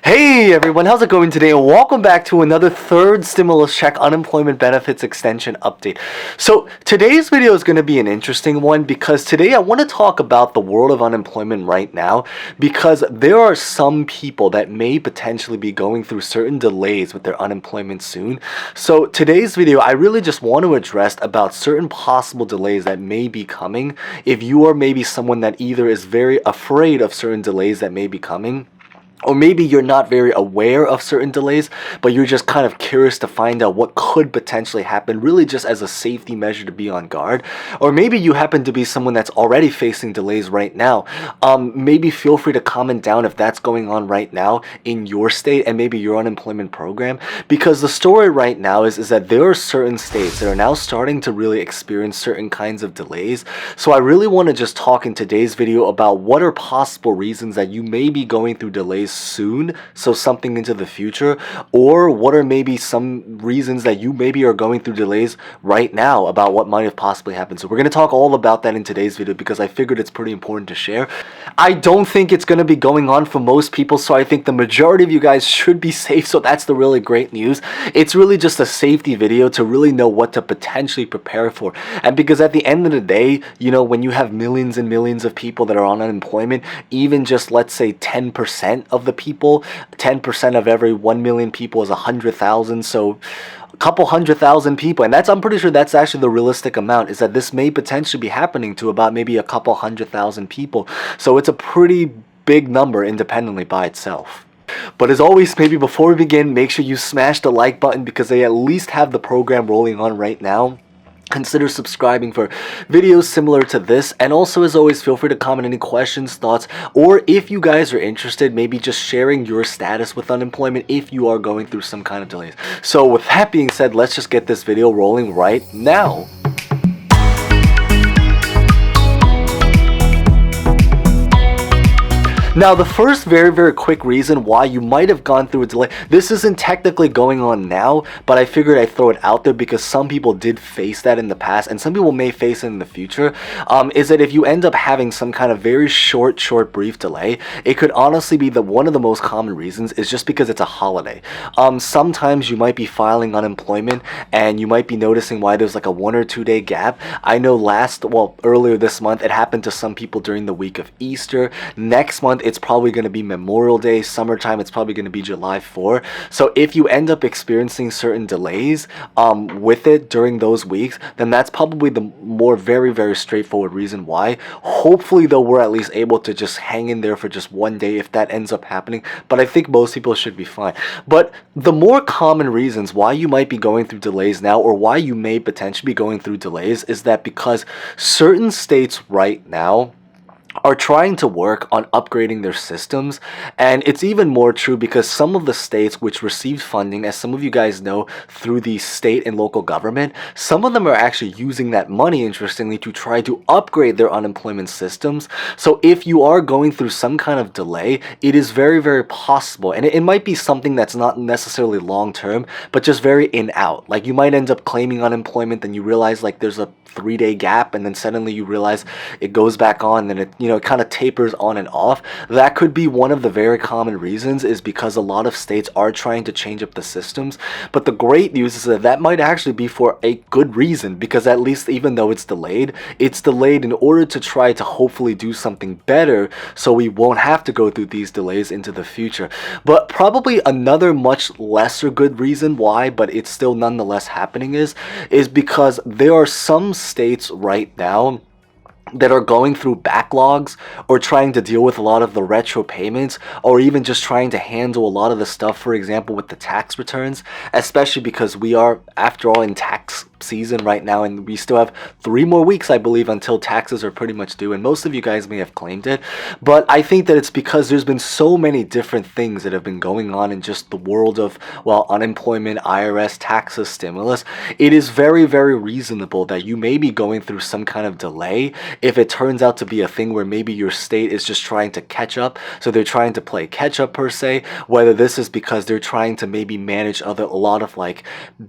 Hey everyone, how's it going today? And welcome back to another third stimulus check unemployment benefits extension update. So today's video is going to be an interesting one because today I want to talk about the world of unemployment right now, because there are some people that may potentially be going through certain delays with their unemployment soon. So today's video, I really just want to address about certain possible delays that may be coming if you are maybe someone that either is very afraid of certain delays that may be coming, or maybe you're not very aware of certain delays, but you're just kind of curious to find out what could potentially happen, really just as a safety measure to be on guard. Or maybe you happen to be someone that's already facing delays right now. Maybe feel free to comment down if that's going on right now in your state and maybe your unemployment program. Because the story right now is that there are certain states that are now starting to really experience certain kinds of delays. So I really want to just talk in today's video about what are possible reasons that you may be going through delays soon, so something into the future, or what are maybe some reasons that you maybe are going through delays right now about what might have possibly happened. So we're going to talk all about that in today's video because I figured it's pretty important to share. I don't think it's going to be going on for most people, so I think the majority of you guys should be safe, so that's the really great news. It's really just a safety video to really know what to potentially prepare for. And because at the end of the day, you know, when you have millions and millions of people that are on unemployment, even just let's say 10% of the people, 10% of every 1 million people is 100,000, so a couple 100,000 people, and I'm pretty sure that's actually the realistic amount, is that this may potentially be happening to about maybe a couple 100,000 people. So it's a pretty big number independently by itself. But as always, maybe before we begin, make sure you smash the like button because they at least have the program rolling on right now. Consider subscribing for videos similar to this, and also as always, feel free to comment any questions, thoughts, or if you guys are interested, maybe just sharing your status with unemployment if you are going through some kind of delays. So with that being said, let's just get this video rolling right now. Now, the first very quick reason why you might have gone through a delay, this isn't technically going on now, but I figured I'd throw it out there because some people did face that in the past, and some people may face it in the future, is that if you end up having some kind of very short brief delay, it could honestly be that one of the most common reasons is just because it's a holiday. Sometimes you might be filing unemployment, and you might be noticing why there's like a 1 or 2 day gap. I know earlier this month, it happened to some people during the week of Easter. Next month, it's probably going to be Memorial Day. Summertime, it's probably going to be July 4. So if you end up experiencing certain delays with it during those weeks, then that's probably the more very straightforward reason why. Hopefully, though, we're at least able to just hang in there for just 1 day if that ends up happening. But I think most people should be fine. But the more common reasons why you might be going through delays now, or why you may potentially be going through delays, is that because certain states right now are trying to work on upgrading their systems. And it's even more true because some of the states which received funding, as some of you guys know, through the state and local government, some of them are actually using that money, interestingly, to try to upgrade their unemployment systems. So if you are going through some kind of delay, it is very possible, and it might be something that's not necessarily long term, but just very in out. Like, you might end up claiming unemployment, then you realize like there's a 3 day gap, and then suddenly you realize it goes back on, and it kind of tapers on and off. That could be one of the very common reasons, is because a lot of states are trying to change up the systems. But the great news is that that might actually be for a good reason, because at least even though it's delayed in order to try to hopefully do something better, so we won't have to go through these delays into the future. But probably another much lesser good reason why, but it's still nonetheless happening, is because there are some states right now that are going through backlogs, or trying to deal with a lot of the retro payments, or even just trying to handle a lot of the stuff, for example, with the tax returns, especially because we are, after all, in tax season right now, and we still have 3 more weeks, I believe, until taxes are pretty much due, and most of you guys may have claimed it. But I think that it's because there's been so many different things that have been going on in just the world of, well, unemployment, IRS, taxes, stimulus. It is very reasonable that you may be going through some kind of delay if it turns out to be a thing where maybe your state is just trying to catch up. So they're trying to play catch up per se, whether this is because they're trying to maybe manage a lot of like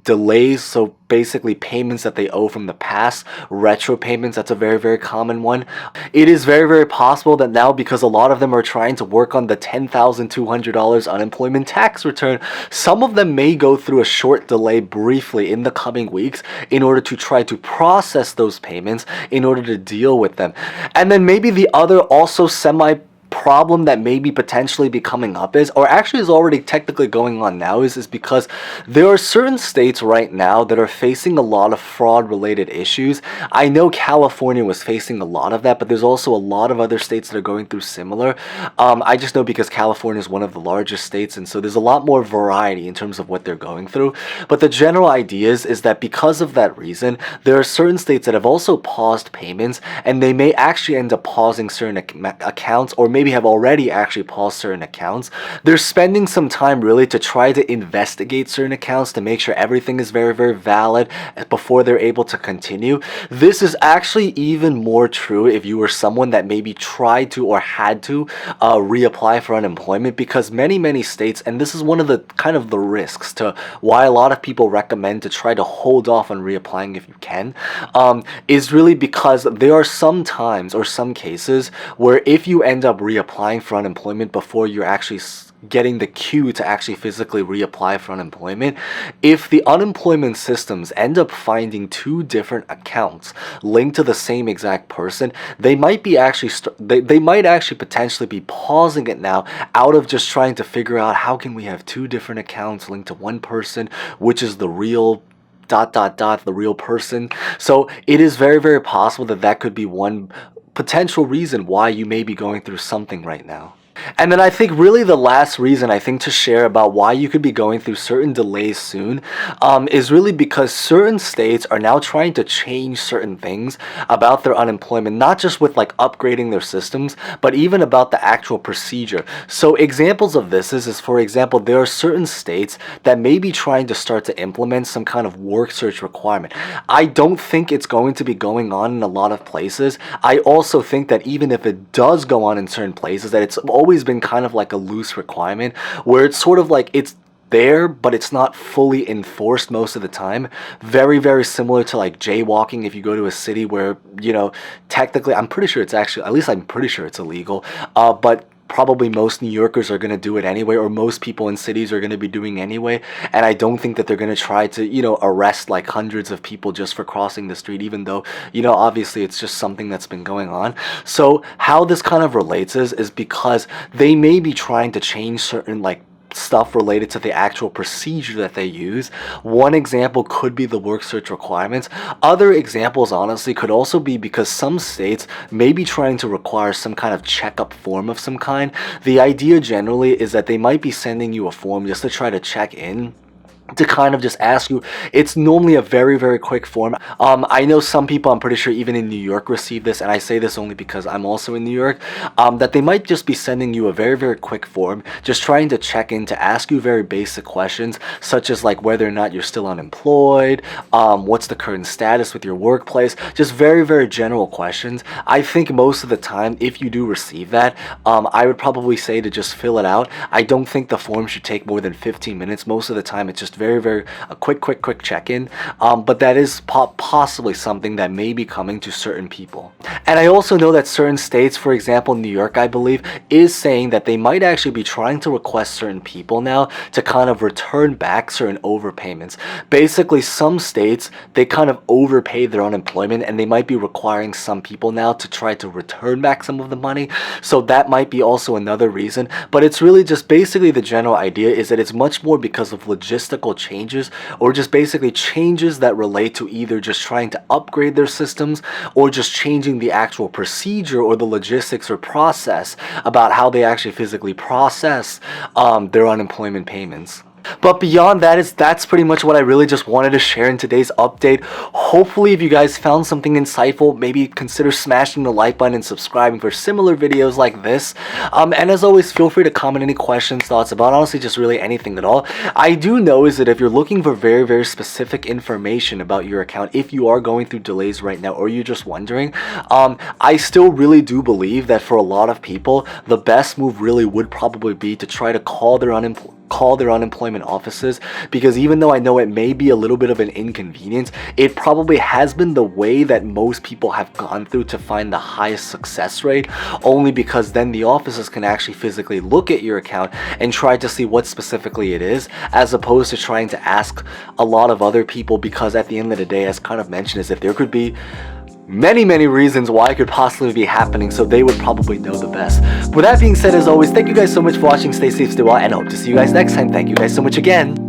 delays. So basically payments that they owe from the past. Retro payments, that's a very, very common one. It is very, very possible that now, because a lot of them are trying to work on the $10,200 unemployment tax return, some of them may go through a short delay briefly in the coming weeks in order to try to process those payments in order to deal with them. And then maybe the other also semi problem that may be potentially be coming up is, or actually is already technically going on now, is because there are certain states right now that are facing a lot of fraud related issues. I know California was facing a lot of that, but there's also a lot of other states that are going through similar. I just know because California is one of the largest states, and so there's a lot more variety in terms of what they're going through. But the general idea is that because of that reason, there are certain states that have also paused payments, and they may actually end up pausing certain accounts, or maybe have already actually paused certain accounts. They're spending some time really to try to investigate certain accounts to make sure everything is very, very valid before they're able to continue. This is actually even more true if you were someone that maybe tried to or had to reapply for unemployment, because many states, and this is one of the kind of the risks to why a lot of people recommend to try to hold off on reapplying if you can, is really because there are some times or some cases where if you end up reapplying for unemployment before you're actually getting the queue to actually physically reapply for unemployment, if the unemployment systems end up finding two different accounts linked to the same exact person, they might be actually they might actually potentially be pausing it now out of just trying to figure out how can we have two different accounts linked to one person, which is the real ... the real person. So it is very, very possible that that could be one potential reason why you may be going through something right now. And then I think really the last reason I think to share about why you could be going through certain delays soon is really because certain states are now trying to change certain things about their unemployment, not just with like upgrading their systems, but even about the actual procedure. So examples of this is for example, there are certain states that may be trying to start to implement some kind of work search requirement. I don't think it's going to be going on in a lot of places. I also think that even if it does go on in certain places, that it's always been kind of like a loose requirement where it's sort of like it's there, but it's not fully enforced most of the time. Very, very similar to like jaywalking if you go to a city where, you know, technically, I'm pretty sure it's actually, at least I'm pretty sure it's illegal, but probably most New Yorkers are going to do it anyway, or most people in cities are going to be doing anyway, and I don't think that they're going to try to, you know, arrest like hundreds of people just for crossing the street, even though, you know, obviously it's just something that's been going on. So how this kind of relates is because they may be trying to change certain like stuff related to the actual procedure that they use. One example could be the work search requirements. Other examples honestly could also be because some states may be trying to require some kind of checkup form of some kind. The idea generally is that they might be sending you a form just to try to check in, to kind of just ask you. It's normally a very, very quick form. I know some people, I'm pretty sure even in New York, receive this, and I say this only because I'm also in New York, that they might just be sending you a very, very quick form, just trying to check in, to ask you very basic questions, such as like whether or not you're still unemployed, what's the current status with your workplace, just very, very general questions. I think most of the time, if you do receive that, I would probably say to just fill it out. I don't think the form should take more than 15 minutes. Most of the time, it's just very, very a quick check-in, but that is possibly something that may be coming to certain people. And I also know that certain states, for example New York, I believe, is saying that they might actually be trying to request certain people now to kind of return back certain overpayments. Basically, some states, they kind of overpaid their unemployment, and they might be requiring some people now to try to return back some of the money. So that might be also another reason, but it's really just basically the general idea is that it's much more because of logistical changes, or just basically changes that relate to either just trying to upgrade their systems, or just changing the actual procedure or the logistics or process about how they actually physically process their unemployment payments. But beyond that, that's pretty much what I really just wanted to share in today's update. Hopefully, if you guys found something insightful, maybe consider smashing the like button and subscribing for similar videos like this. And as always, feel free to comment any questions, thoughts about honestly just really anything at all. I do know is that if you're looking for very, very specific information about your account, if you are going through delays right now, or you're just wondering, I still really do believe that for a lot of people, the best move really would probably be to try to call their unemployment. call their unemployment offices, because even though I know it may be a little bit of an inconvenience, it probably has been the way that most people have gone through to find the highest success rate, only because then the offices can actually physically look at your account and try to see what specifically it is, as opposed to trying to ask a lot of other people, because at the end of the day, as kind of mentioned, is that there could be many reasons why it could possibly be happening, so they would probably know the best. With that being said, as always, thank you guys so much for watching. Stay safe, stay well, and I hope to see you guys next time. Thank you guys so much again.